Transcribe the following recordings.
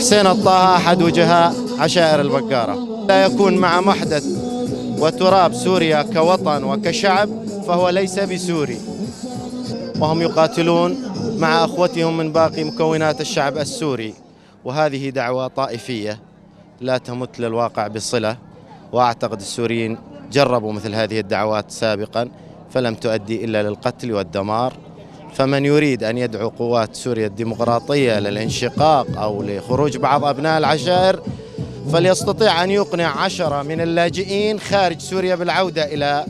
حسين الطه أحد وجهاء عشائر البقارة. لا يكون مع وحدة وتراب سوريا كوطن وكشعب فهو ليس بسوري، وهم يقاتلون مع أخوتهم من باقي مكونات الشعب السوري، وهذه دعوة طائفية لا تمت للواقع بصلة. وأعتقد السوريين جربوا مثل هذه الدعوات سابقا فلم تؤدي إلا للقتل والدمار. فمن يريد أن يدعو قوات سوريا الديمقراطية للانشقاق أو لخروج بعض أبناء العشائر فليستطيع أن يقنع 10 من اللاجئين خارج سوريا بالعودة إلى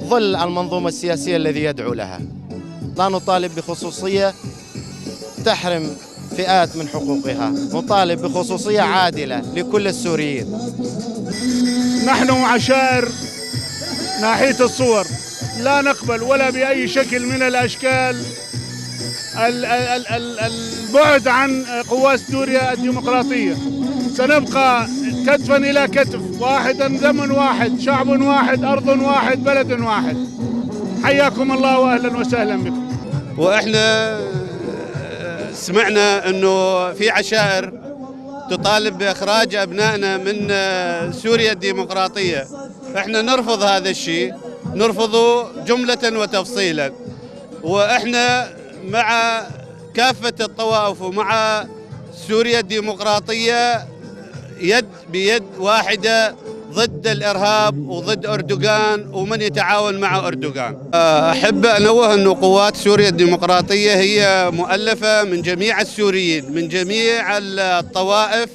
ظل المنظومة السياسية الذي يدعو لها. لا نطالب بخصوصية تحرم فئات من حقوقها، نطالب بخصوصية عادلة لكل السوريين. نحن عشائر ناحية الصور لا نقبل ولا بأي شكل من الأشكال البعد عن قوات سوريا الديمقراطية. سنبقى كتفا إلى كتف، واحدا دم واحد، شعب واحد، أرض واحد، بلد واحد. حياكم الله وأهلا وسهلا بكم. وإحنا سمعنا أنه في عشائر تطالب بإخراج أبنائنا من سوريا الديمقراطية. إحنا نرفض هذا الشيء، نرفضه جملة وتفصيلا، وإحنا مع كافة الطوائف ومع سوريا الديمقراطية يد بيد واحدة ضد الإرهاب وضد أردوغان ومن يتعاون مع أردوغان. أحب أنوه أن قوات سوريا الديمقراطية هي مؤلفة من جميع السوريين من جميع الطوائف،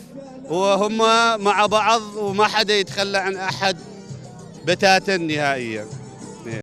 وهم مع بعض وما حدا يتخلى عن أحد بتاتا نهائيا.